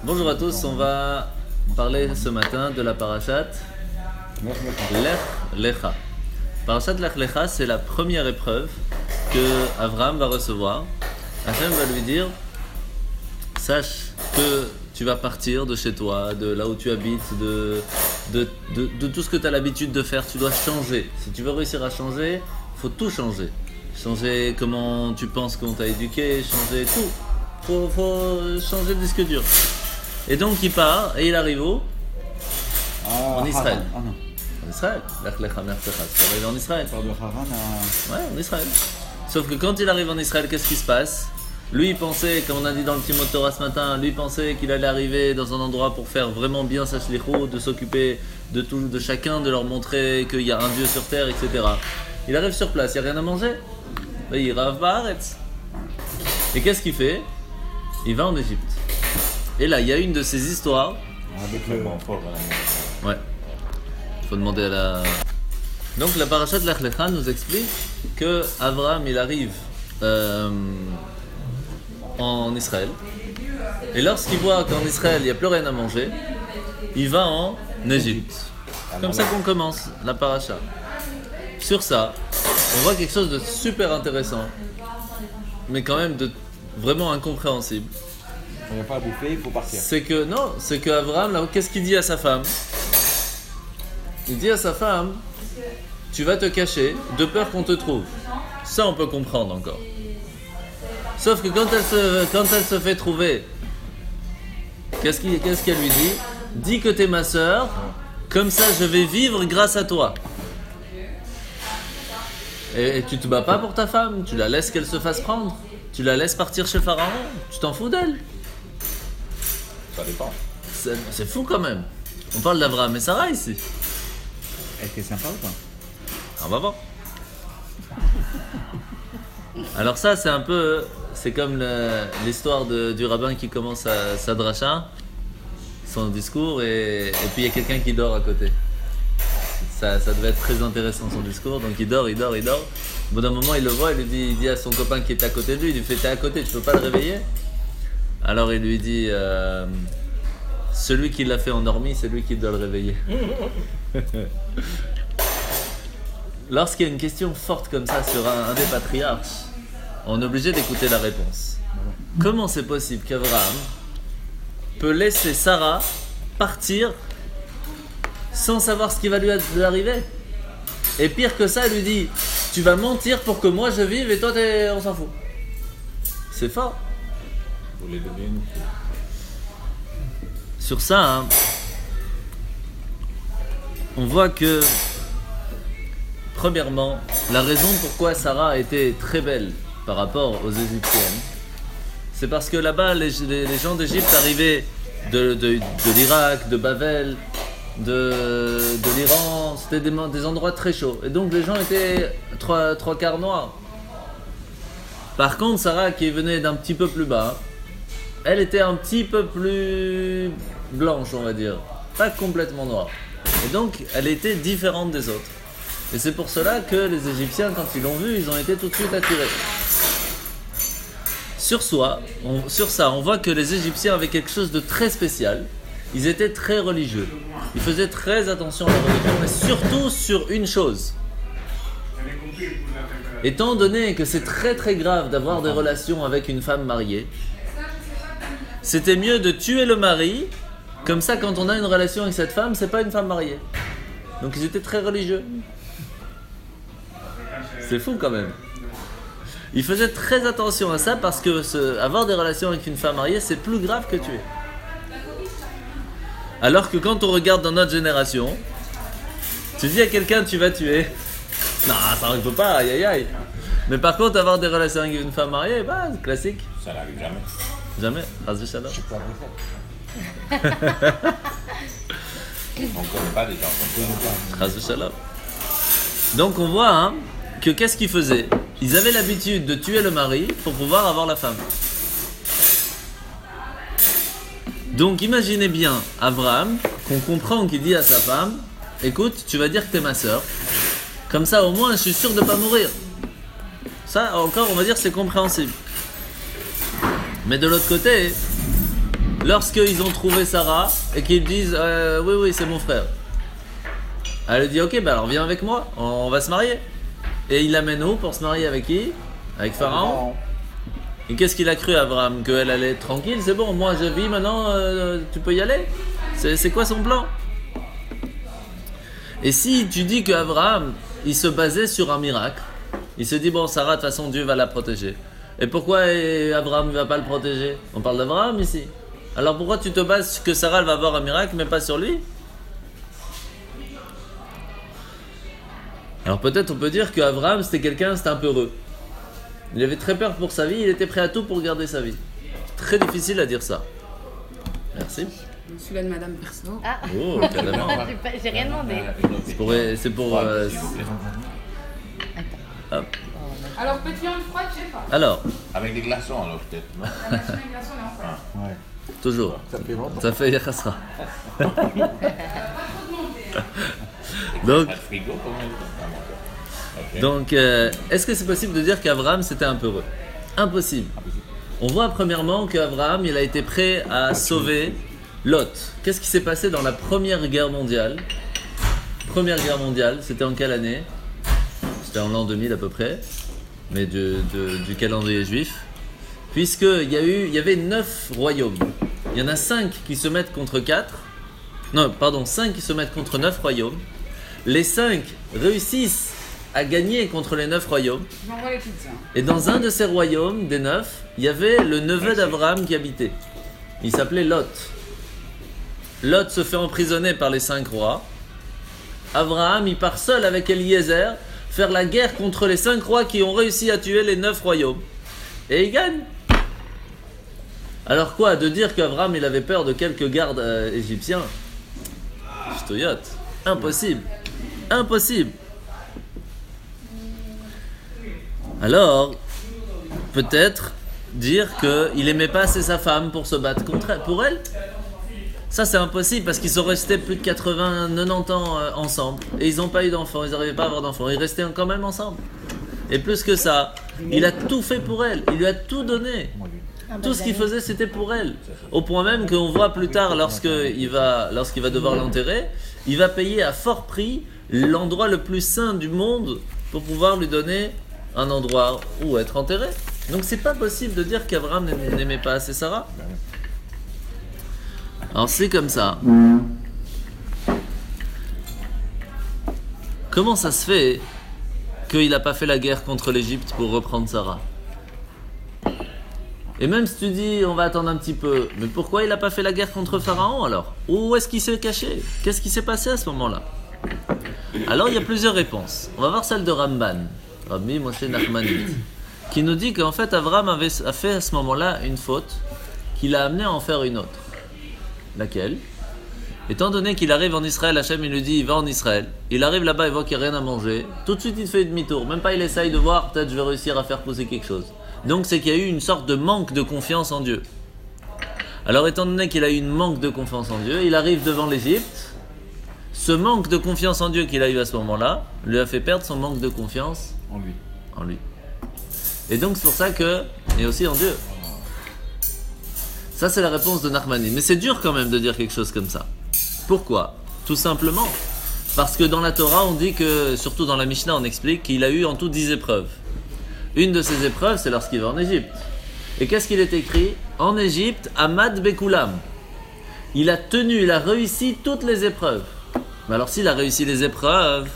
Bonjour à tous, on va parler ce matin de la parashat Lech Lecha. Parashat Lech Lecha, c'est la première épreuve que Abraham va recevoir. Hachem va lui dire, sache que tu vas partir de chez toi, de là où tu habites, de tout ce que tu as l'habitude de faire, tu dois changer. Si tu veux réussir à changer, il faut tout changer. Changer comment tu penses qu'on t'a éduqué, changer tout. Faut changer le disque dur. Et donc il part et il arrive où? En Israël. En Israël. Lech Lecha Mertecha. C'est arrivé en Israël. Ouais, en Israël. Sauf que quand il arrive en Israël, qu'est-ce qui se passe? Lui, il pensait, comme on a dit dans le petit mot de Torah ce matin, lui pensait qu'il allait arriver dans un endroit pour faire vraiment bien sa shlichut, de s'occuper de tout, de chacun, de leur montrer qu'il y a un Dieu sur terre, etc. Il arrive sur place, il n'y a rien à manger. Il rave ba'aretz. Et qu'est-ce qu'il fait? Il va en Égypte. Et là, il y a une de ces histoires. Ouais. Il faut demander à la. Donc la parashat Lech Lecha nous explique que Abraham il arrive en Israël. Et lorsqu'il voit qu'en Israël il n'y a plus rien à manger, il va en Égypte. Comme ça qu'on commence la parasha. Sur ça, on voit quelque chose de super intéressant, mais quand même de vraiment incompréhensible. Il n'y a pas à bouffer, il faut partir. C'est que Abraham, là, qu'est-ce qu'il dit à sa femme? Il dit à sa femme, tu vas te cacher de peur qu'on te trouve. Ça, on peut comprendre encore. Sauf que quand elle se fait trouver, qu'est-ce qu'elle lui dit? Dis que t'es ma sœur, comme ça je vais vivre grâce à toi. Et tu te bats pas pour ta femme, tu la laisses qu'elle se fasse prendre. Tu la laisses partir chez Pharaon, tu t'en fous d'elle. Ça dépend. C'est fou quand même. On parle d'Abraham et Sarah ici. Elle était sympa ou pas? On va voir. Alors ça c'est un peu, c'est comme l'histoire du rabbin qui commence sa dracha, son discours, et puis il y a quelqu'un qui dort à côté. Ça devait être très intéressant son discours, donc il dort. Au bout d'un moment il le voit, il dit à son copain qui est à côté de lui, il lui fait t'es à côté, tu peux pas le réveiller? Alors il lui dit celui qui l'a fait endormi, c'est lui qui doit le réveiller. Lorsqu'il y a une question forte comme ça sur un des patriarches, on est obligé d'écouter la réponse. Comment c'est possible qu'Abraham peut laisser Sarah partir sans savoir ce qui va lui arriver? Et pire que ça, elle lui dit tu vas mentir pour que moi je vive et toi on s'en fout. C'est fort. Vous les donnez une. Sur ça, on voit que premièrement, la raison pourquoi Sarah a été très belle par rapport aux Égyptiennes, c'est parce que là-bas, les gens d'Égypte arrivaient de l'Irak, de Babel, de l'Iran, c'était des endroits très chauds. Et donc les gens étaient trois quarts noirs. Par contre, Sarah, qui venait d'un petit peu plus bas, elle était un petit peu plus blanche, on va dire. Pas complètement noire. Et donc, elle était différente des autres. Et c'est pour cela que les Égyptiens, quand ils l'ont vue, ils ont été tout de suite attirés. Sur ça, on voit que les Égyptiens avaient quelque chose de très spécial. Ils étaient très religieux. Ils faisaient très attention à la religion, mais surtout sur une chose. Étant donné que c'est très très grave d'avoir des relations avec une femme mariée, c'était mieux de tuer le mari, comme ça quand on a une relation avec cette femme, c'est pas une femme mariée. Donc ils étaient très religieux. C'est fou quand même. Ils faisaient très attention à ça parce que avoir des relations avec une femme mariée, c'est plus grave que tuer. Alors que quand on regarde dans notre génération, tu dis à quelqu'un tu vas tuer. Non, ça ne peut pas, aïe aïe aïe. Mais par contre, avoir des relations avec une femme mariée, bah, c'est classique. Ça n'arrive jamais. Jamais. Ras Shalom. Je sais pas on ne connaît pas des gens. Ras Shalom. Donc on voit que qu'est-ce qu'ils faisaient? Ils avaient l'habitude de tuer le mari pour pouvoir avoir la femme. Donc imaginez bien Abraham, qu'on comprend qu'il dit à sa femme, écoute, tu vas dire que t'es ma sœur, comme ça au moins je suis sûr de ne pas mourir. Ça encore on va dire c'est compréhensible. Mais de l'autre côté, lorsqu'ils ont trouvé Sarah et qu'ils disent oui, c'est mon frère. Elle dit ok, alors viens avec moi, on va se marier. Et il l'amène où pour se marier avec qui? Avec Pharaon. Et qu'est-ce qu'il a cru Abraham? Qu'elle allait être tranquille, c'est bon, moi je vis maintenant, tu peux y aller. C'est quoi son plan? Et si tu dis qu'Abraham, il se basait sur un miracle, il se dit bon, Sarah, de toute façon Dieu va la protéger. Et pourquoi Abraham ne va pas le protéger? On parle d'Abraham ici. Alors pourquoi tu te bases que Sarah elle va avoir un miracle mais pas sur lui? Alors peut-être on peut dire qu'Abraham c'était un peu heureux. Il avait très peur pour sa vie, il était prêt à tout pour garder sa vie. Très difficile à dire ça. Merci. Celui-là de Madame Perso. Ah, Oh, carrément. j'ai rien demandé. C'est pour hop. Alors, petit en froid, je sais pas. Alors, Avec des glaçons, alors peut-être. Non La machine à glaçons, elle est en froid. toujours. Ça fait longtemps. Ça fait Yakhasra. Pas trop demander. Donc, Pas de frigo, comment il est? Ok. Donc, est-ce que c'est possible de dire qu'Abraham c'était un peu heureux? Impossible. On voit premièrement qu'Abraham il a été prêt à sauver Lot. Qu'est-ce qui s'est passé dans la Première Guerre mondiale? Première Guerre mondiale, c'était en quelle année? C'était en l'an 2000 à peu près, mais du calendrier juif. Puisqu'il y avait 9 royaumes. Il y en a 5 qui se mettent contre 4. Non, pardon, 5 qui se mettent contre 9 royaumes. Les 5 réussissent à gagner contre les 9 royaumes. Je m'envoie les pizzas. Et dans un de ces royaumes, des 9, il y avait le neveu d'Abraham qui habitait. Il s'appelait Lot. Lot se fait emprisonner par les 5 rois. Abraham, il part seul avec Eliezer faire la guerre contre les 5 rois qui ont réussi à tuer les 9 royaumes. Et il gagne. Alors quoi, de dire qu'Abraham il avait peur de quelques gardes égyptiens? Ch'toyot. Impossible. Impossible. Alors, peut-être dire qu'il n'aimait pas assez sa femme pour se battre pour elle. Ça c'est impossible parce qu'ils sont restés plus de 80, 90 ans ensemble. Et ils n'ont pas eu d'enfants, ils n'arrivaient pas à avoir d'enfants. Ils restaient quand même ensemble. Et plus que ça, il a tout fait pour elle. Il lui a tout donné. Tout ce qu'il faisait c'était pour elle. Au point même qu'on voit plus tard lorsqu'il va devoir l'enterrer, il va payer à fort prix l'endroit le plus saint du monde pour pouvoir lui donner un endroit où être enterré. Donc c'est pas possible de dire qu'Abraham n'aimait pas assez Sarah. Alors c'est comme ça. Comment ça se fait qu'il n'a pas fait la guerre contre l'Égypte pour reprendre Sarah? Et même si tu dis on va attendre un petit peu, mais pourquoi il n'a pas fait la guerre contre Pharaon alors? Où est-ce qu'il s'est caché? Qu'est-ce qui s'est passé à ce moment-là? Alors il y a plusieurs réponses. On va voir celle de Ramban, Rabbi Moshe Nachmanide, qui nous dit qu'en fait Abraham a fait à ce moment-là une faute qui l'a amené à en faire une autre. Laquelle? Étant donné qu'il arrive en Israël, Hachem il lui dit il va en Israël. Il arrive là-bas, il voit qu'il n'y a rien à manger. Tout de suite il fait demi-tour. Même pas il essaye de voir, peut-être je vais réussir à faire pousser quelque chose. Donc c'est qu'il y a eu une sorte de manque de confiance en Dieu. Alors étant donné qu'il a eu une manque de confiance en Dieu, il arrive devant l'Égypte. Ce manque de confiance en Dieu qu'il a eu à ce moment-là lui a fait perdre son manque de confiance en lui. Et donc c'est pour ça que, et aussi en Dieu. Ça c'est la réponse de Nachmani. Mais c'est dur quand même de dire quelque chose comme ça. Pourquoi? Tout simplement parce que dans la Torah on dit que, surtout dans la Mishnah on explique qu'il a eu en tout 10 épreuves. Une de ces épreuves c'est lorsqu'il va en Égypte. Et qu'est-ce qu'il est écrit? En Égypte, Amad Bekulam. Il a réussi toutes les épreuves. Mais alors s'il a réussi les épreuves,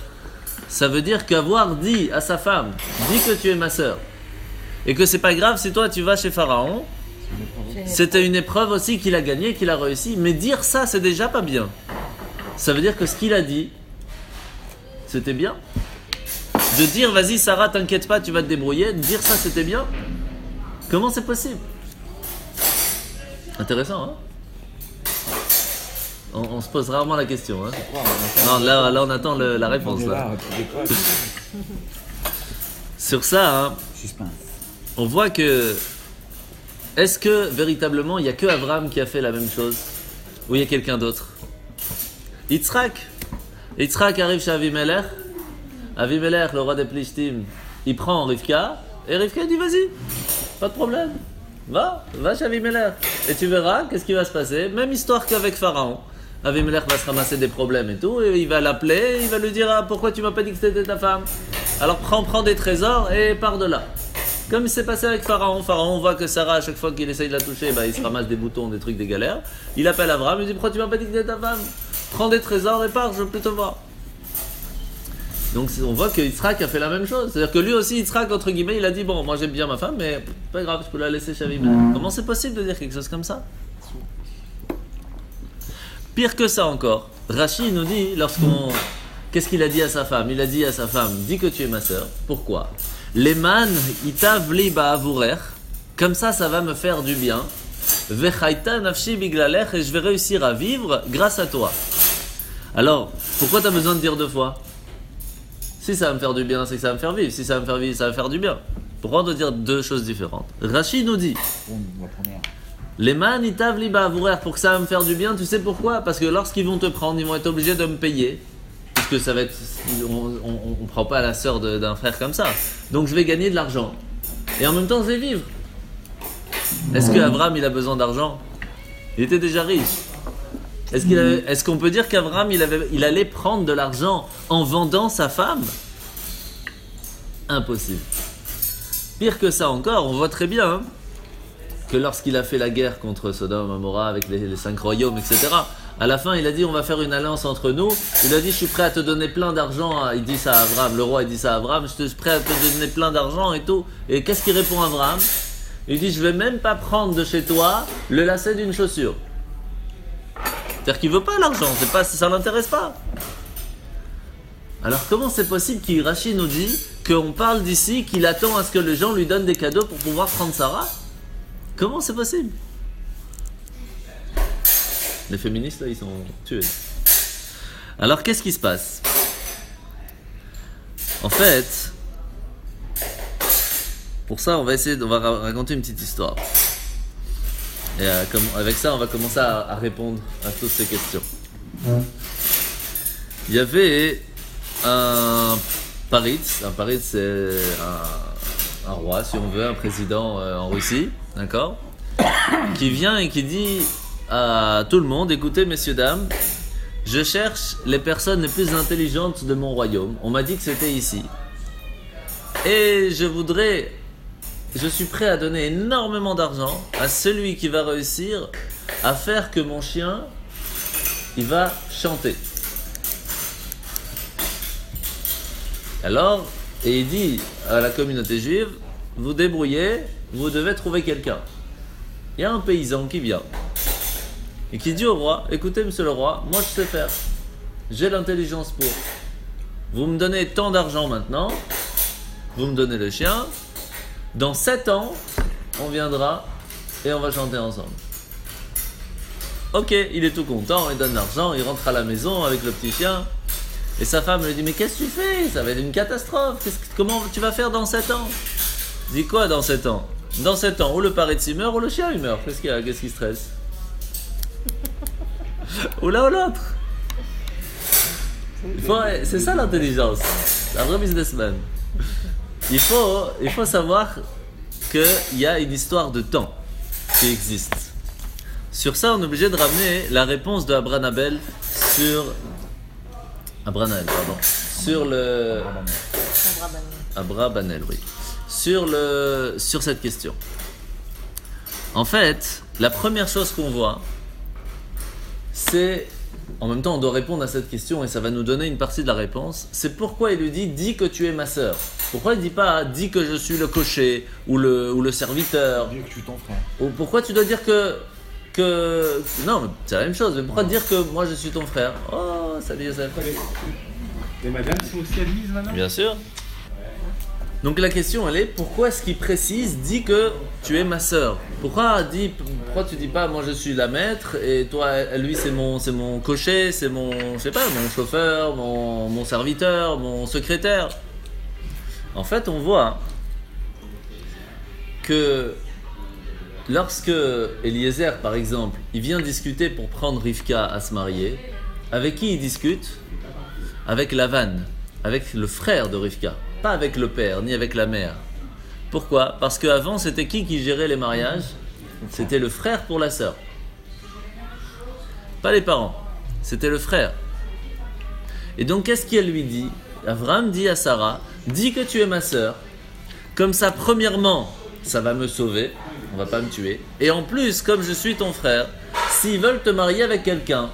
ça veut dire qu'avoir dit à sa femme, dis que tu es ma sœur, et que c'est pas grave si toi tu vas chez Pharaon, c'était une épreuve aussi qu'il a gagnée, qu'il a réussi, mais dire ça c'est déjà pas bien. Ça veut dire que ce qu'il a dit, c'était bien. De dire vas-y Sarah t'inquiète pas tu vas te débrouiller, de dire ça c'était bien. Comment c'est possible? Intéressant hein. On se pose rarement la question hein. Non là on attend la réponse là. Sur ça hein, on voit que est-ce que véritablement il n'y a que Abraham qui a fait la même chose ou il y a quelqu'un d'autre? Yitzhak arrive chez Avimelech. Avimelech, le roi des Plishtim, il prend Rivka et Rivka dit vas-y, pas de problème. Va chez Avimelech. Et tu verras qu'est-ce qui va se passer. Même histoire qu'avec Pharaon. Avimelech va se ramasser des problèmes et tout, et il va l'appeler, il va lui dire ah, pourquoi tu m'as pas dit que c'était ta femme? Alors prends des trésors et pars de là. Comme il s'est passé avec Pharaon. Pharaon voit que Sarah, à chaque fois qu'il essaye de la toucher, il se ramasse des boutons, des trucs, des galères. Il appelle Abraham, il dit pourquoi tu m'as pas dit que c'était ta femme? Prends des trésors et pars, je veux plus te voir. Donc on voit que Yitzhak a fait la même chose. C'est-à-dire que lui aussi, Yitzhak, entre guillemets, il a dit bon, moi j'aime bien ma femme, mais pas grave, je peux la laisser chez Avimelech. Comment c'est possible de dire quelque chose comme ça? Pire que ça encore, Rashi nous dit, qu'est-ce qu'il a dit à sa femme? Il a dit à sa femme, dis que tu es ma sœur. Pourquoi? Leman itav li ba'avurer, comme ça va me faire du bien. Vechaita nafshi biglalech, et je vais réussir à vivre grâce à toi. Alors, pourquoi tu as besoin de dire deux fois? Si ça va me faire du bien, c'est que ça va me faire vivre. Si ça va me faire vivre, ça va faire du bien. Pourquoi on doit dire deux choses différentes? Rashi nous dit, les man itav li ba'avurer, pour que ça va me faire du bien, tu sais pourquoi? Parce que lorsqu'ils vont te prendre, ils vont être obligés de me payer. Puisque ça va être, on prend pas la sœur d'un frère comme ça. Donc je vais gagner de l'argent. Et en même temps, je vais vivre. Est-ce qu'Abraham, il a besoin d'argent? Il était déjà riche. Est-ce qu'on peut dire qu'Abraham, il allait prendre de l'argent en vendant sa femme? Impossible. Pire que ça encore, on voit très bien que lorsqu'il a fait la guerre contre Sodome et Gomorrhe avec les 5 royaumes, etc., à la fin, il a dit on va faire une alliance entre nous. Il a dit je suis prêt à te donner plein d'argent. Il dit ça à Abraham, le roi il dit ça à Abraham, je suis prêt à te donner plein d'argent et tout. Et qu'est-ce qu'il répond à Abraham? Il dit je vais même pas prendre de chez toi le lacet d'une chaussure. C'est-à-dire qu'il veut pas l'argent, ça l'intéresse pas. Alors comment c'est possible qu'Irachi nous dit qu'on parle d'ici, qu'il attend à ce que les gens lui donnent des cadeaux pour pouvoir prendre Sarah? Comment c'est possible? Les féministes là, ils sont tués. Alors qu'est-ce qui se passe? En fait, pour ça on va raconter une petite histoire. Et avec ça on va commencer à répondre à toutes ces questions. Il y avait un paritz c'est un roi si on veut, un président en Russie, d'accord, qui vient et qui dit à tout le monde, écoutez messieurs dames, je cherche les personnes les plus intelligentes de mon royaume. On m'a dit que c'était ici. Et je suis prêt à donner énormément d'argent à celui qui va réussir à faire que mon chien, il va chanter. Alors, et il dit à la communauté juive, vous débrouillez, vous devez trouver quelqu'un. Il y a un paysan qui vient et qui dit au roi, écoutez monsieur le roi, moi je sais faire, j'ai l'intelligence pour. Vous me donnez tant d'argent maintenant, vous me donnez le chien, dans 7 ans, on viendra et on va chanter ensemble. Ok, il est tout content, il donne l'argent, il rentre à la maison avec le petit chien. Et sa femme lui dit, mais qu'est-ce que tu fais? Ça va être une catastrophe, comment tu vas faire dans 7 ans? Il dit quoi dans 7 ans? Dans 7 ans, ou le paritz il meurt, ou le chien il meurt. Qu'est-ce qu'il y a? Qu'est-ce qui stresse? Ou l'un ou l'autre. C'est ça l'intelligence, un vrai businessman. Il faut savoir qu'il y a une histoire de temps qui existe. Sur ça, on est obligé de ramener la réponse de Abrahamel sur le Abrahamel, oui. Sur cette question. En fait, la première chose qu'on voit, c'est, en même temps on doit répondre à cette question et ça va nous donner une partie de la réponse, c'est pourquoi il lui dit « dis que tu es ma sœur ». Pourquoi il ne dit pas « dis que je suis le cocher » ou le serviteur. Dis que je suis ton frère. Ou pourquoi tu dois dire que... Non, mais c'est la même chose, mais pourquoi dire que moi je suis ton frère? Oh, salut Yosef. Les madames sont aussi admises maintenant? Bien sûr. Donc la question elle est, pourquoi est-ce qu'il précise, dis que tu es ma sœur? Pourquoi tu dis pas, moi je suis la maître et toi, lui c'est mon cocher, c'est mon, je sais pas, mon chauffeur, mon serviteur, mon secrétaire? En fait on voit que lorsque Eliezer par exemple, il vient discuter pour prendre Rivka à se marier, avec qui il discute? Avec Lavan, avec le frère de Rivka. Pas avec le père, ni avec la mère. Pourquoi? Parce qu'avant, c'était qui gérait les mariages? C'était le frère pour la sœur. Pas les parents, c'était le frère. Et donc, qu'est-ce qu'elle lui dit? Abraham dit à Sarah, dis que tu es ma sœur. Comme ça, premièrement, ça va me sauver, on va pas me tuer. Et en plus, comme je suis ton frère, s'ils veulent te marier avec quelqu'un,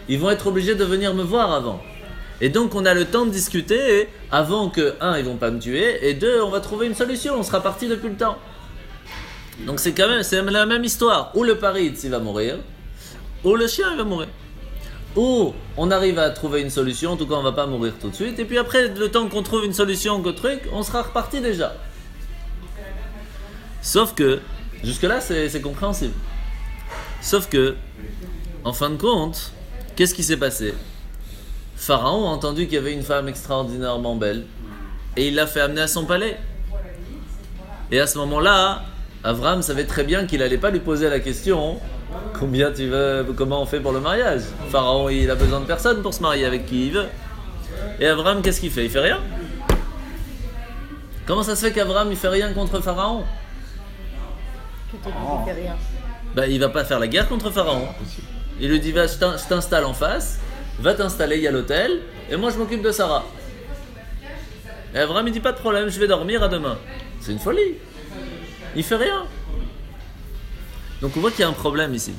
ils vont être obligés de venir me voir avant. Et donc, on a le temps de discuter, et avant que, un, ils vont pas me tuer, et deux, on va trouver une solution, on sera parti depuis le temps. Donc, c'est la même histoire. Ou le paritz, il va mourir, ou le chien, il va mourir. Ou on arrive à trouver une solution, en tout cas, on va pas mourir tout de suite, et puis après, le temps qu'on trouve une solution, on sera reparti déjà. Sauf que, jusque-là, c'est compréhensible. Sauf que, en fin de compte, qu'est-ce qui s'est passé? Pharaon a entendu qu'il y avait une femme extraordinairement belle et il l'a fait amener à son palais. Et à ce moment-là, Abraham savait très bien qu'il n'allait pas lui poser la question « Combien tu veux, comment on fait pour le mariage ?» Pharaon, il a besoin de personne pour se marier avec qui il veut. Et Abraham, qu'est-ce qu'il fait? Il fait rien. Comment ça se fait qu'Abraham il fait rien contre Pharaon? Qui te dit qu'il fait rien? Ben, il va pas faire la guerre contre Pharaon. Il lui dit, va, je t'installe en face, va t'installer, il y a l'hôtel, et moi je m'occupe de Sarah. Et Abraham il dit, pas de problème, je vais dormir, à demain. C'est une folie. Il fait rien. Donc on voit qu'il y a un problème ici.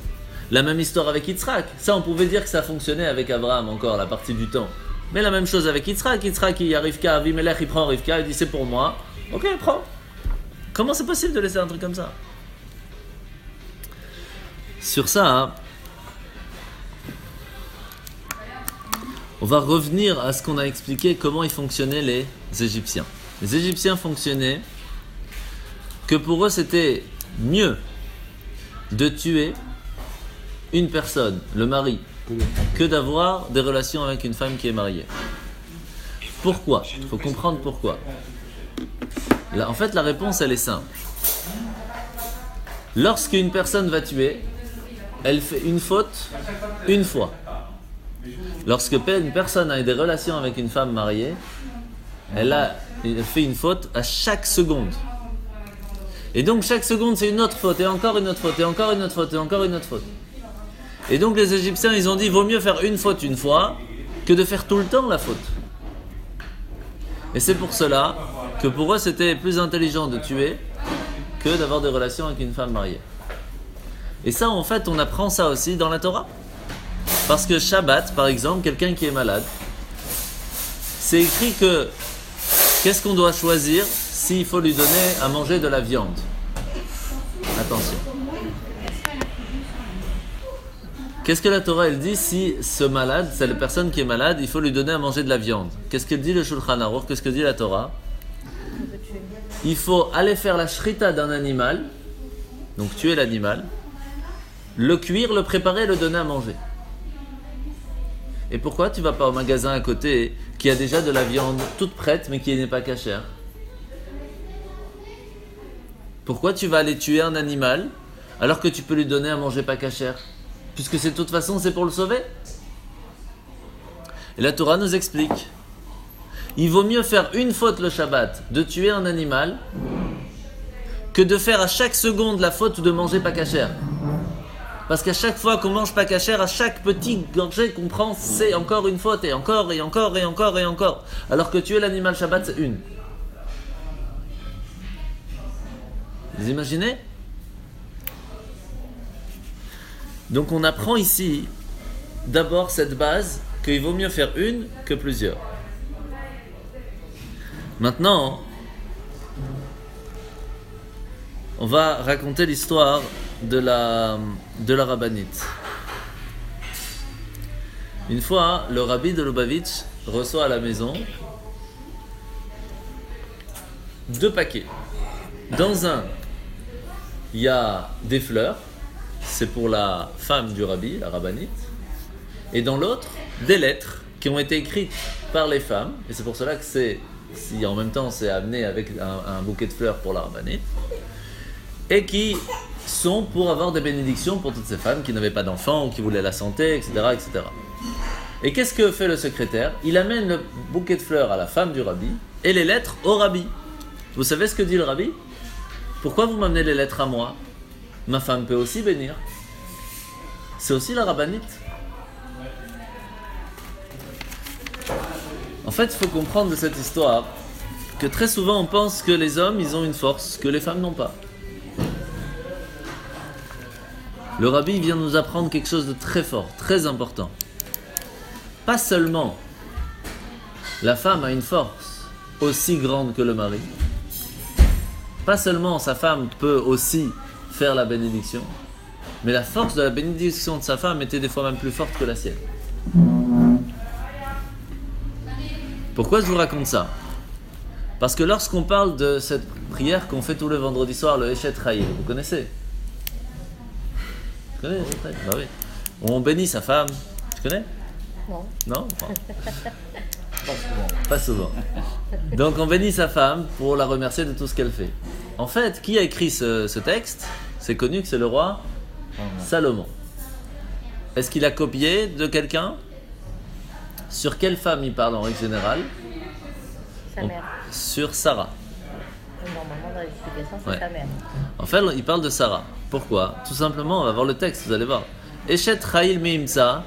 La même histoire avec Yitzhak. Ça, on pouvait dire que ça fonctionnait avec Abraham encore, la partie du temps. Mais la même chose avec Yitzhak. Yitzhak, il y a Rivka, Avimelech, il prend Rivka, il dit, c'est pour moi. Ok, prends. Comment c'est possible de laisser un truc comme ça? Sur ça, hein, on va revenir à ce qu'on a expliqué, comment ils fonctionnaient les Égyptiens. Les Égyptiens fonctionnaient que pour eux c'était mieux de tuer une personne, le mari, que d'avoir des relations avec une femme qui est mariée. Pourquoi? Il faut comprendre pourquoi. Là, en fait, la réponse elle est simple. Lorsqu'une personne va tuer, elle fait une faute une fois. Lorsque une personne a des relations avec une femme mariée, elle fait une faute à chaque seconde. Et donc chaque seconde c'est une autre faute, et encore une autre faute, et encore une autre faute, et encore une autre faute. Et donc les Égyptiens ils ont dit, vaut mieux faire une faute une fois que de faire tout le temps la faute. Et c'est pour cela que pour eux c'était plus intelligent de tuer que d'avoir des relations avec une femme mariée. Et ça, en fait, on apprend ça aussi dans la Torah. Parce que Shabbat, par exemple, quelqu'un qui est malade, c'est écrit que qu'est-ce qu'on doit choisir s'il faut lui donner à manger de la viande? Attention. Qu'est-ce que la Torah, elle dit si ce malade, c'est la personne qui est malade, il faut lui donner à manger de la viande? Qu'est-ce qu'elle dit le Shulchan Aruch? Qu'est-ce que dit la Torah? Il faut aller faire la shrita d'un animal, donc tuer l'animal, le cuire, le préparer, le donner à manger. Et pourquoi tu vas pas au magasin à côté qui a déjà de la viande toute prête mais qui n'est pas cachère? Pourquoi tu vas aller tuer un animal alors que tu peux lui donner à manger pas cachère? Puisque de toute façon c'est pour le sauver. Et la Torah nous explique. Il vaut mieux faire une faute le Shabbat, de tuer un animal, que de faire à chaque seconde la faute de manger pas cachère. Parce qu'à chaque fois qu'on mange pas cachère, à chaque petit gorgée qu'on prend, c'est encore une faute, et encore, et encore, et encore, et encore. Alors que tuer l'animal Shabbat, c'est une. Vous imaginez? Donc on apprend ici, d'abord cette base, qu'il vaut mieux faire une que plusieurs. Maintenant, on va raconter l'histoire de la rabbinite. Une fois, le rabbi de Lubavitch reçoit à la maison 2 paquets. Dans un, il y a des fleurs, c'est pour la femme du rabbi, la rabbinite. Et dans l'autre, des lettres qui ont été écrites par les femmes. Et c'est pour cela que si en même temps c'est amené avec un bouquet de fleurs pour la rabbinite. Et qui sont pour avoir des bénédictions pour toutes ces femmes qui n'avaient pas d'enfants ou qui voulaient la santé, etc., etc. Et qu'est-ce que fait le secrétaire? Il amène le bouquet de fleurs à la femme du rabbi et les lettres au rabbi. Vous savez ce que dit le rabbi? Pourquoi vous m'amenez les lettres à moi? Ma femme peut aussi bénir. C'est aussi la rabbinite. En fait, il faut comprendre de cette histoire que très souvent on pense que les hommes, ils ont une force que les femmes n'ont pas. Le rabbi vient nous apprendre quelque chose de très fort, très important. Pas seulement la femme a une force aussi grande que le mari, pas seulement sa femme peut aussi faire la bénédiction, mais la force de la bénédiction de sa femme était des fois même plus forte que la sienne. Pourquoi je vous raconte ça? Parce que lorsqu'on parle de cette prière qu'on fait tous les vendredis soirs, le Eshet Chayil, vous connaissez? Tu connais Eshet Chayil? Bah oui. On bénit sa femme. Tu connais? Non. Non? Bon. Pas souvent. Donc on bénit sa femme pour la remercier de tout ce qu'elle fait. En fait, qui a écrit ce texte? C'est connu que c'est le roi Salomon. Est-ce qu'il a copié de quelqu'un? Sur quelle femme il parle en règle générale? Sa mère. Sur Sarah. Normalement, dans l'explication, c'est Ouais. sa mère. En fait, il parle de Sarah. Pourquoi? Tout simplement, on va voir le texte, vous allez voir. Eshet Chayil Meimtsa.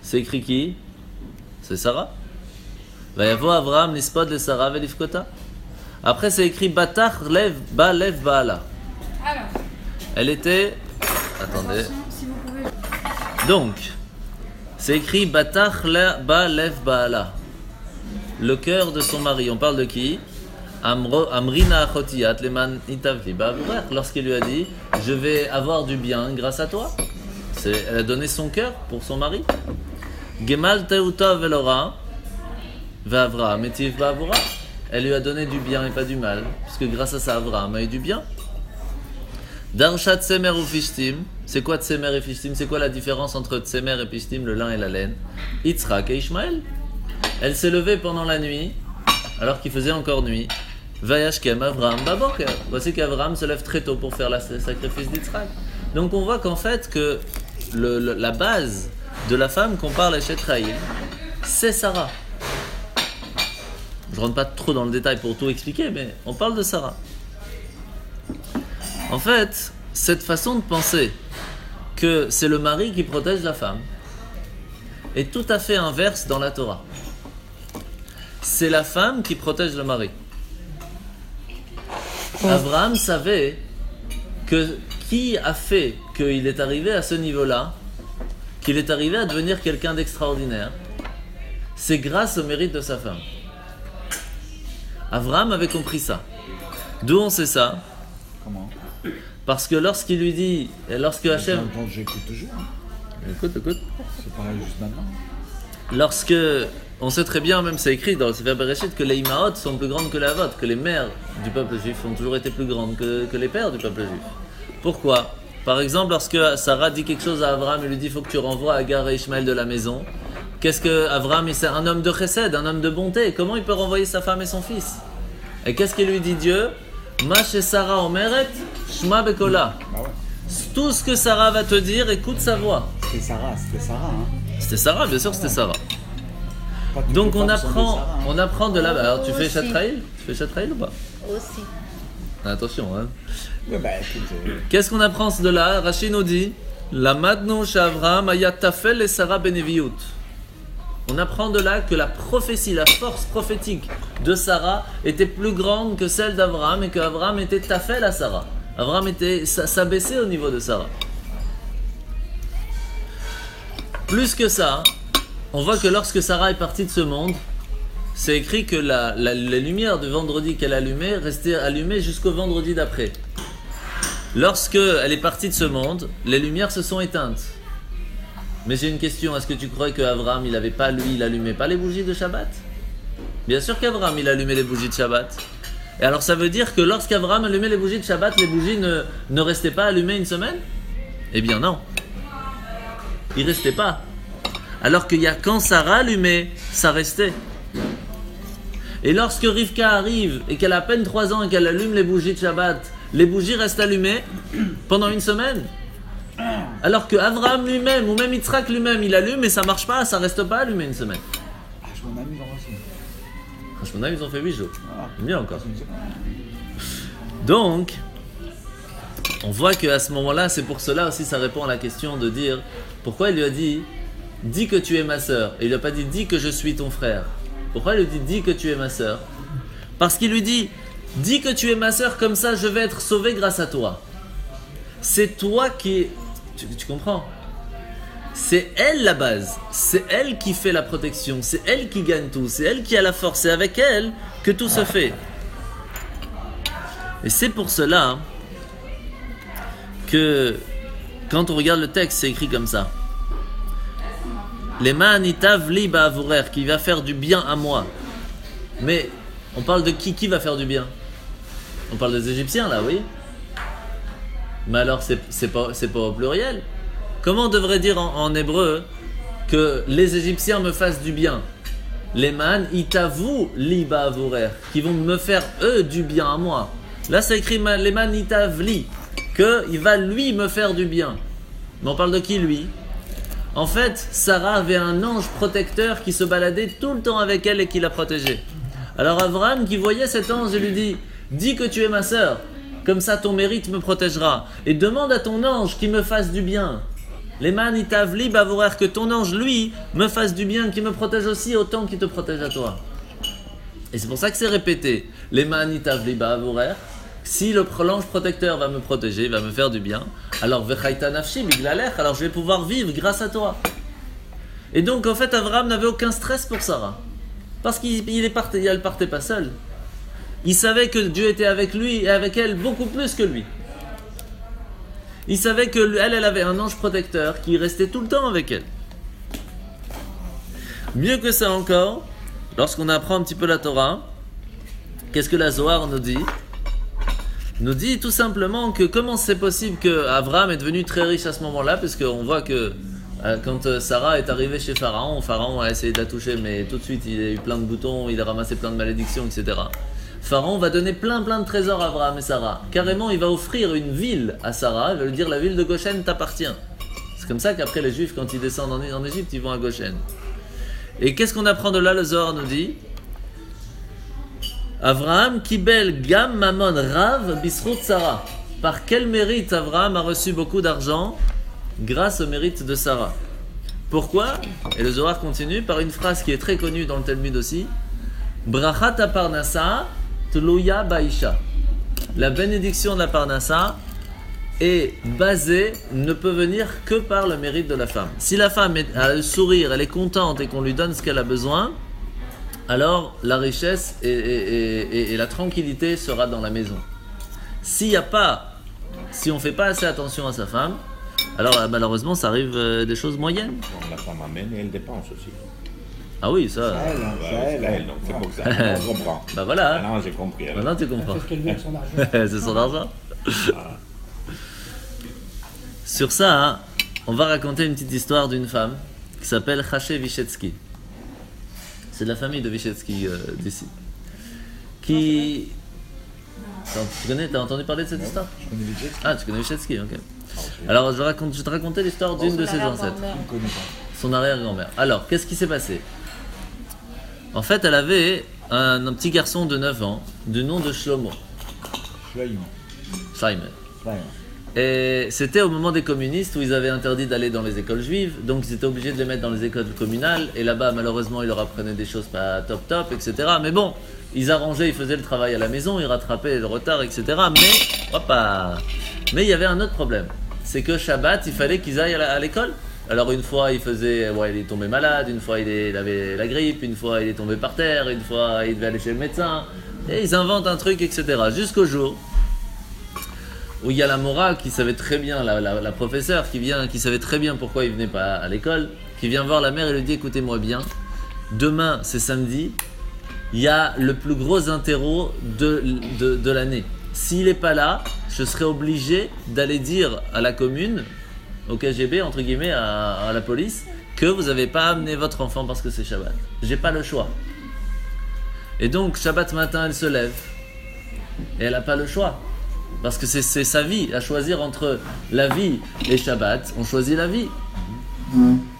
C'est écrit qui? C'est Sarah. Vayavo Avraham Nispod le Sarah Velifkota. Après, c'est écrit Batach Lev Ba Lev Baala. Alors, Elle était. Attendez. attention, si vous pouvez. Donc, c'est écrit Batach Ba Lev Baala. Le cœur de son mari. On parle de qui? Amrina Achotiyat Leman Itavli Ba'avurech. Lorsqu'il lui a dit je vais avoir du bien grâce à toi. Elle a donné son cœur pour son mari. Gemal Teuta Velora Va'Avraham Etiv Ba'avura. Elle lui a donné du bien et pas du mal, puisque grâce à ça, Avraham a eu du bien. Darshat Tsemer ou Fishtim. C'est quoi Tsemer et Fishtim? C'est quoi la différence entre Tsemer et Fishtim, le lin et la laine? Yitzhak et Ishmaël. Elle s'est levée pendant la nuit, alors qu'il faisait encore nuit. Vayashkem Avraham Baboker. Voici qu'Avraham se lève très tôt pour faire le sacrifice d'Yitzhak. Donc on voit qu'en fait, que la base de la femme qu'on parle à Shetraïl, c'est Sarah. Je ne rentre pas trop dans le détail pour tout expliquer, mais on parle de Sarah. En fait, cette façon de penser que c'est le mari qui protège la femme est tout à fait inverse dans la Torah. C'est la femme qui protège le mari. Abraham savait que qui a fait qu'il est arrivé à ce niveau-là, qu'il est arrivé à devenir quelqu'un d'extraordinaire, c'est grâce au mérite de sa femme. Abraham avait compris ça. D'où on sait ça? Comment? Parce que lorsqu'il lui dit, lorsque Hachem... J'écoute toujours. Écoute. C'est pareil juste maintenant. Lorsque, on sait très bien, même c'est écrit dans le Sefer Bereshit, que les Imaot sont plus grandes que les Avot, que les mères du peuple juif ont toujours été plus grandes que les pères du peuple juif. Pourquoi? Par exemple, lorsque Sarah dit quelque chose à Abraham, il lui dit il faut que tu renvoies Agar et Ishmaël de la maison. Qu'est-ce que Abraham, c'est un homme de chesed, un homme de bonté. Comment il peut renvoyer sa femme et son fils? Et qu'est-ce qu'il lui dit Dieu? Ma chez Sarah omeret, shma bekola. Bah ouais. Tout ce que Sarah va te dire, écoute sa voix. C'était Sarah, hein. C'était Sarah, bien sûr, c'était Sarah. Pas toutes Donc les on femmes sont des apprend, Sarah, hein. on apprend de là. Alors tu fais Aussi. Shatraïl? Tu fais Shatraïl ou pas? Aussi. Attention, hein. Ouais, bah écoute, Qu'est-ce qu'on apprend de là? Rachid nous dit Lamadnu Shavram ayat tafel et Sarah beneviut. On apprend de là que la prophétie, la force prophétique de Sarah était plus grande que celle d'Abraham et qu'Abraham était tafel à Sarah. Abraham s'abaissait au niveau de Sarah. Plus que ça, on voit que lorsque Sarah est partie de ce monde, c'est écrit que les lumières du vendredi qu'elle allumait restaient allumées jusqu'au vendredi d'après. Lorsque elle est partie de ce monde, les lumières se sont éteintes. Mais j'ai une question, est-ce que tu crois qu'Abraham, il allumait pas les bougies de Shabbat? Bien sûr qu'Abraham, il allumait les bougies de Shabbat. Et alors ça veut dire que lorsqu'Abraham allumait les bougies de Shabbat, les bougies ne restaient pas allumées une semaine? Eh bien non. Ils ne restaient pas. Alors qu'il y a quand Sarah allumait, ça restait. Et lorsque Rivka arrive et qu'elle a à peine 3 ans et qu'elle allume les bougies de Shabbat, les bougies restent allumées pendant une semaine. Alors que Abraham lui-même, ou même Yitzhak lui-même, il allume et ça marche pas, ça reste pas allumé une semaine. je m'en amuse dans Hashmonaïm, ils ont fait 8 jours. Ah. Mieux encore. Donc, on voit qu'à ce moment-là, c'est pour cela aussi, ça répond à la question de dire pourquoi il lui a dit dis que tu es ma sœur et il lui a pas dit dis que je suis ton frère. Pourquoi il lui dit dis que tu es ma sœur? Parce qu'il lui dit dis que tu es ma sœur, comme ça je vais être sauvé grâce à toi. C'est toi qui. Tu comprends? C'est elle la base, c'est elle qui fait la protection, c'est elle qui gagne tout, c'est elle qui a la force, c'est avec elle que tout se fait. Et c'est pour cela que quand on regarde le texte, c'est écrit comme ça. Les ma'anitav li ba'avurer, qui va faire du bien à moi. Mais on parle de qui va faire du bien? On parle des Égyptiens là, oui. Mais alors c'est pas au pluriel. Comment on devrait dire en hébreu que les Égyptiens me fassent du bien? Les man itavu li ba'avurer, qui vont me faire eux du bien à moi. Là c'est écrit les man itav li, que il va lui me faire du bien. Mais on parle de qui lui? En fait, Sarah avait un ange protecteur qui se baladait tout le temps avec elle et qui la protégeait. Alors Abraham qui voyait cet ange lui dit dis que tu es ma sœur, comme ça ton mérite me protégera. Et demande à ton ange qu'il me fasse du bien. Les manitavli bavourer, que ton ange lui me fasse du bien, qui me protège aussi autant qu'il te protège à toi. Et c'est pour ça que c'est répété. Les manitavli bavourer, si l'ange protecteur va me protéger, va me faire du bien, alors vechaita nafshi biglalech, alors je vais pouvoir vivre grâce à toi. Et donc en fait Abraham n'avait aucun stress pour Sarah. Parce elle partait pas seul. Il savait que Dieu était avec lui et avec elle beaucoup plus que lui. Il savait que elle avait un ange protecteur qui restait tout le temps avec elle. Mieux que ça encore, lorsqu'on apprend un petit peu la Torah, qu'est-ce que la Zohar nous dit? Nous dit tout simplement que comment c'est possible que Abraham est devenu très riche à ce moment-là, parce qu'on voit que quand Sarah est arrivée chez Pharaon, Pharaon a essayé de la toucher, mais tout de suite il a eu plein de boutons, il a ramassé plein de malédictions, etc. Pharaon va donner plein de trésors à Abraham et Sarah. Carrément, il va offrir une ville à Sarah, il va lui dire la ville de Goshen t'appartient. C'est comme ça qu'après les Juifs, quand ils descendent en Égypte, ils vont à Goshen. Et qu'est-ce qu'on apprend de là? Le Zohar nous dit Abraham kibel gam mamon rav bisrut Sarah. Par quel mérite Abraham a reçu beaucoup d'argent? Grâce au mérite de Sarah. Pourquoi? Et le Zohar continue par une phrase qui est très connue dans le Talmud aussi. Brachat parnassa tluya baisha. La bénédiction de la parnassa est basée, ne peut venir que par le mérite de la femme. Si la femme a le sourire, elle est contente et qu'on lui donne ce qu'elle a besoin, alors la richesse et la tranquillité sera dans la maison. Si on ne fait pas assez attention à sa femme, alors malheureusement ça arrive des choses moyennes. Bon, la femme amène et elle dépense aussi. Ah oui, ça. C'est elle, donc c'est pour ça. On comprend. Bah voilà. Maintenant j'ai compris. Alors. Maintenant tu comprends. Qu'est-ce qu'elle veut avec son argent? C'est son argent. Sur ça, hein, on va raconter une petite histoire d'une femme qui s'appelle Chaché Vyshetsky. C'est de la famille de Vyshetsky d'ici. Qui. T'as entendu parler de cette histoire? Je connais les jets. Ah, tu connais Vyshetsky, ok. Alors je vais te raconter l'histoire d'une de ses ancêtres. Je ne connais pas. Son arrière-grand-mère. Alors, qu'est-ce qui s'est passé? En fait, elle avait un petit garçon de 9 ans, du nom de Shlomo. Shlomo. Et c'était au moment des communistes où ils avaient interdit d'aller dans les écoles juives, donc ils étaient obligés de les mettre dans les écoles communales, et là-bas, malheureusement, ils leur apprenaient des choses pas top, etc. Mais bon, ils arrangeaient, ils faisaient le travail à la maison, ils rattrapaient le retard, etc. Mais il y avait un autre problème. C'est que Shabbat, il fallait qu'ils aillent à l'école. Alors une fois il est tombé malade, une fois il avait la grippe, une fois il est tombé par terre, une fois il devait aller chez le médecin, et ils inventent un truc, etc. Jusqu'au jour où il y a la morale qui savait très bien, la professeure qui savait très bien pourquoi il venait pas à l'école, qui vient voir la mère et lui dit écoutez-moi bien, demain c'est samedi, il y a le plus gros interro de l'année. S'il n'est pas là, je serai obligé d'aller dire à la commune, au KGB, entre guillemets, à la police, que vous n'avez pas amené votre enfant parce que c'est Shabbat. J'ai pas le choix. Et donc, Shabbat matin, elle se lève. Et elle n'a pas le choix. Parce que c'est sa vie. À choisir entre la vie et Shabbat, on choisit la vie.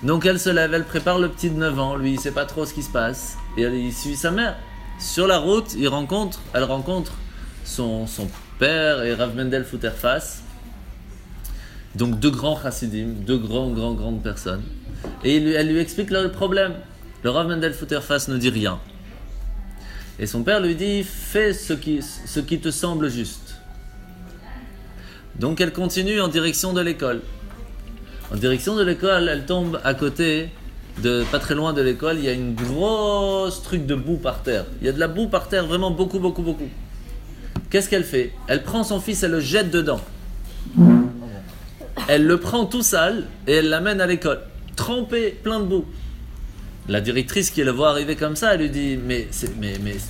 Donc elle se lève, elle prépare le petit de 9 ans. Lui, il ne sait pas trop ce qui se passe. Et il suit sa mère. sur la route, elle rencontre son père et Rav Mendel Futterfass, donc deux grands chassidim, deux grandes personnes. Et elle lui explique le problème. Le Rav Mendel Futterfass ne dit rien. Et son père lui dit, fais ce qui te semble juste. Donc elle continue en direction de l'école. En direction de l'école, elle tombe à côté, pas très loin de l'école, il y a une grosse truc de boue par terre. Il y a de la boue par terre, vraiment beaucoup. Qu'est-ce qu'elle fait? Elle prend son fils, elle le jette dedans. Elle le prend tout sale et elle l'amène à l'école, trempé, plein de boue. La directrice qui le voit arriver comme ça, elle lui dit mais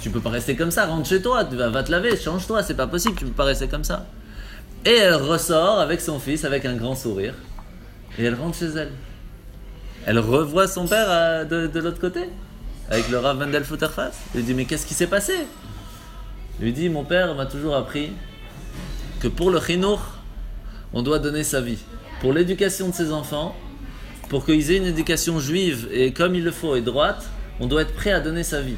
tu peux pas rester comme ça, rentre chez toi, va te laver, change-toi, c'est pas possible, tu peux pas rester comme ça. Et elle ressort avec son fils, avec un grand sourire, et elle rentre chez elle. Elle revoit son père de l'autre côté, avec le Rav Mendel Futterfass. Elle lui dit mais qu'est-ce qui s'est passé? Il lui dit mon père m'a toujours appris que pour le chinour, on doit donner sa vie. Pour l'éducation de ses enfants, pour qu'ils aient une éducation juive et comme il le faut et droite, on doit être prêt à donner sa vie.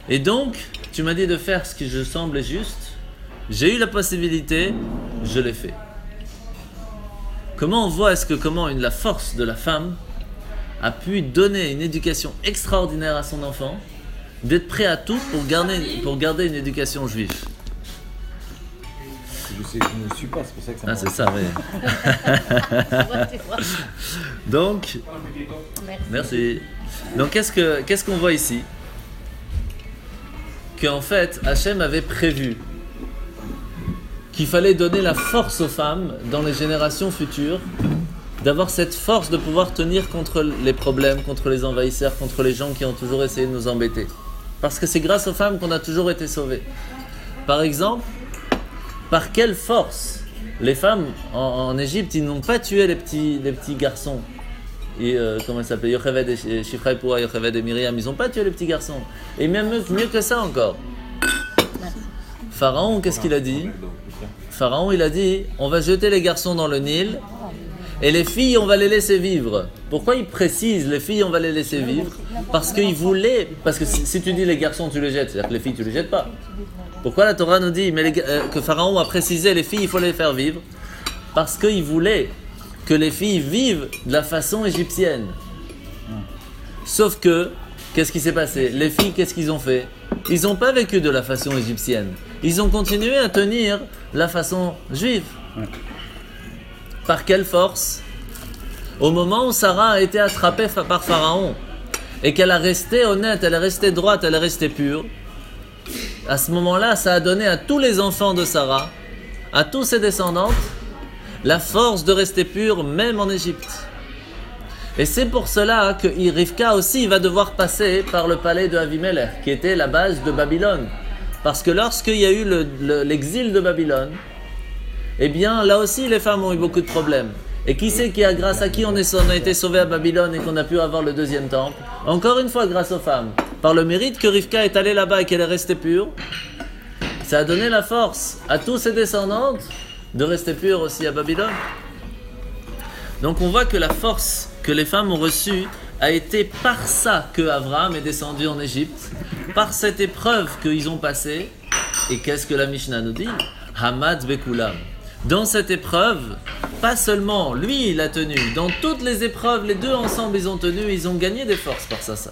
Et donc, tu m'as dit de faire ce qui je semblait juste, j'ai eu la possibilité, je l'ai fait. Comment on voit la force de la femme a pu donner une éducation extraordinaire à son enfant, d'être prêt à tout pour garder une éducation juive. Je ne suis pas, c'est pour ça que ça Ah, c'est ça, oui. Tu vois. Donc, merci. Donc, qu'est-ce qu'on voit ici? Qu'en fait, Hachem avait prévu qu'il fallait donner la force aux femmes dans les générations futures, d'avoir cette force de pouvoir tenir contre les problèmes, contre les envahisseurs, contre les gens qui ont toujours essayé de nous embêter. Parce que c'est grâce aux femmes qu'on a toujours été sauvés. Par exemple, par quelle force les femmes en Égypte, ils n'ont pas tué les petits garçons. Et comment ils s'appelaient, Yocheved et Shifra et Poua, Yocheved et Myriam, ils n'ont pas tué les petits garçons. Et même mieux que ça encore. Pharaon, qu'est-ce qu'il a dit? Pharaon, il a dit, on va jeter les garçons dans le Nil et les filles, on va les laisser vivre. Pourquoi il précise les filles, on va les laisser vivre? Parce qu'il voulait, parce que si tu dis les garçons, tu les jettes, c'est-à-dire que les filles, tu les jettes pas. Pourquoi la Torah nous dit que Pharaon a précisé les filles, il faut les faire vivre? Parce qu'il voulait que les filles vivent de la façon égyptienne. Sauf que, qu'est-ce qui s'est passé? Les filles, qu'est-ce qu'ils ont fait? Ils n'ont pas vécu de la façon égyptienne. Ils ont continué à tenir la façon juive. Par quelle force? Au moment où Sarah a été attrapée par Pharaon et qu'elle a resté honnête, elle est restée droite, elle est restée pure, à ce moment-là, ça a donné à tous les enfants de Sarah, à tous ses descendantes, la force de rester pure même en Égypte. Et c'est pour cela que Rivka aussi va devoir passer par le palais de Avimelech, qui était la base de Babylone. Parce que lorsqu'il y a eu l'exil de Babylone, eh bien là aussi les femmes ont eu beaucoup de problèmes. Et qui c'est grâce à qui on a été sauvé à Babylone et qu'on a pu avoir le deuxième temple? Encore une fois grâce aux femmes. Par le mérite que Rivka est allée là-bas et qu'elle est restée pure, ça a donné la force à tous ses descendantes de rester pures aussi à Babylone. Donc on voit que la force que les femmes ont reçue a été par ça que Abraham est descendu en Égypte, par cette épreuve qu'ils ont passée. Et qu'est-ce que la Mishnah nous dit? Hamad Bekulam. Dans cette épreuve, pas seulement lui il a tenu, dans toutes les épreuves, les deux ensemble ils ont tenu, ils ont gagné des forces par ça.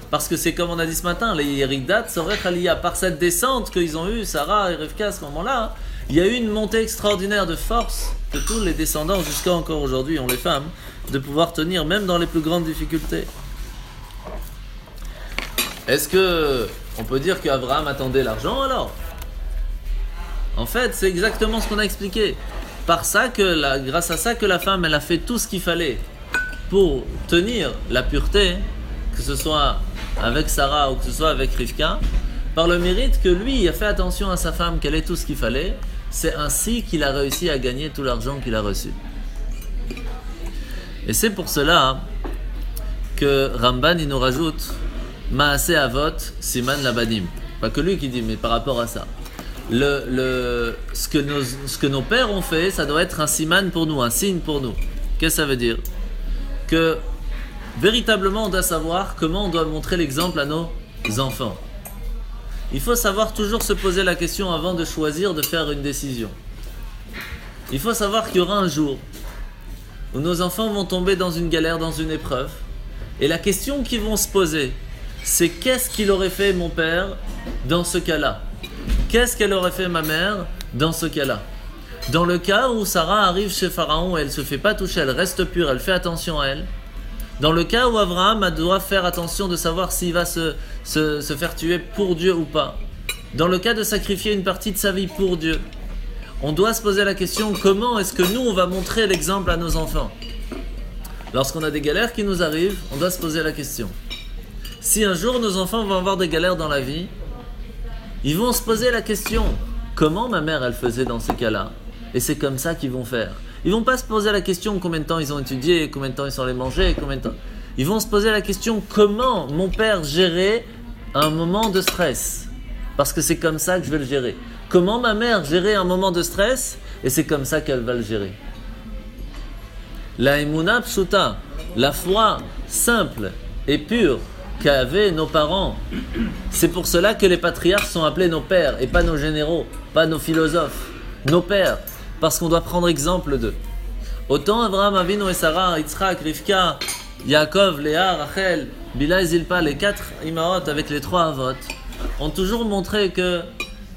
Parce que c'est comme on a dit ce matin, les Yeridat, Sorech Aliyah, par cette descente qu'ils ont eue, Sarah et Rivka à ce moment-là, il y a eu une montée extraordinaire de force que tous les descendants, jusqu'à encore aujourd'hui, ont les femmes, de pouvoir tenir même dans les plus grandes difficultés. Est-ce que on peut dire qu'Abraham attendait l'argent alors? En fait, c'est exactement ce qu'on a expliqué. Grâce à ça que la femme, elle a fait tout ce qu'il fallait pour tenir la pureté, que ce soit avec Sarah ou que ce soit avec Rivka, par le mérite que lui a fait attention à sa femme, qu'elle ait tout ce qu'il fallait, c'est ainsi qu'il a réussi à gagner tout l'argent qu'il a reçu. Et c'est pour cela que Ramban il nous rajoute Maaseh Avot Siman Labadim. Pas que lui qui dit, mais par rapport à ça. Ce que nos pères ont fait, ça doit être un siman pour nous, un signe pour nous. Qu'est-ce que ça veut dire? Que véritablement, on doit savoir comment on doit montrer l'exemple à nos enfants. Il faut savoir toujours se poser la question avant de choisir de faire une décision. Il faut savoir qu'il y aura un jour où nos enfants vont tomber dans une galère, dans une épreuve. Et la question qu'ils vont se poser, c'est qu'est-ce qu'il aurait fait mon père dans ce cas-là? Qu'est-ce qu'elle aurait fait ma mère dans ce cas-là? Dans le cas où Sarah arrive chez Pharaon et elle ne se fait pas toucher, elle reste pure, elle fait attention à elle. Dans le cas où Abraham doit faire attention de savoir s'il va se faire tuer pour Dieu ou pas. Dans le cas de sacrifier une partie de sa vie pour Dieu. On doit se poser la question, comment est-ce que nous, on va montrer l'exemple à nos enfants? Lorsqu'on a des galères qui nous arrivent, on doit se poser la question. Si un jour nos enfants vont avoir des galères dans la vie, ils vont se poser la question, comment ma mère, elle faisait dans ces cas-là? Et c'est comme ça qu'ils vont faire. Ils vont pas se poser la question combien de temps ils ont étudié, combien de temps ils sont allés manger, combien de temps... Ils vont se poser la question, comment mon père gérait un moment de stress? Parce que c'est comme ça que je vais le gérer. Comment ma mère gérait un moment de stress? Et c'est comme ça qu'elle va le gérer. La emuna pshuta, la foi simple et pure qu'avaient nos parents. C'est pour cela que les patriarches sont appelés nos pères et pas nos généraux, pas nos philosophes, nos pères, parce qu'on doit prendre exemple d'eux. Autant Abraham, Avinu et Sarah, Yitzhak, Rivka, Yaakov, Léa, Rachel, Bila et Zilpa, les 4 imaot avec les 3 avot, ont toujours montré que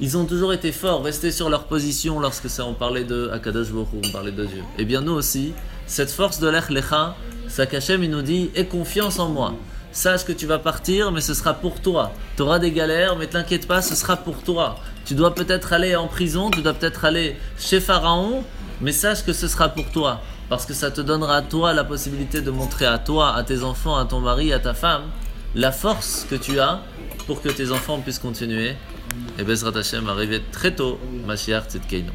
ils ont toujours été forts, restés sur leur position lorsque on parlait de Akadosh Baruch Hu, on parlait de Dieu. Et bien nous aussi, cette force de l'Ech Lecha, Sakachem il nous dit, aie confiance en moi. Sache que tu vas partir, mais ce sera pour toi. Tu auras des galères, mais t'inquiète pas, ce sera pour toi. Tu dois peut-être aller en prison, tu dois peut-être aller chez Pharaon, mais sache que ce sera pour toi. Parce que ça te donnera à toi la possibilité de montrer à toi, à tes enfants, à ton mari, à ta femme, la force que tu as pour que tes enfants puissent continuer. Et Bezrat Hashem arriver très tôt, Mashiach Tzidkeinu.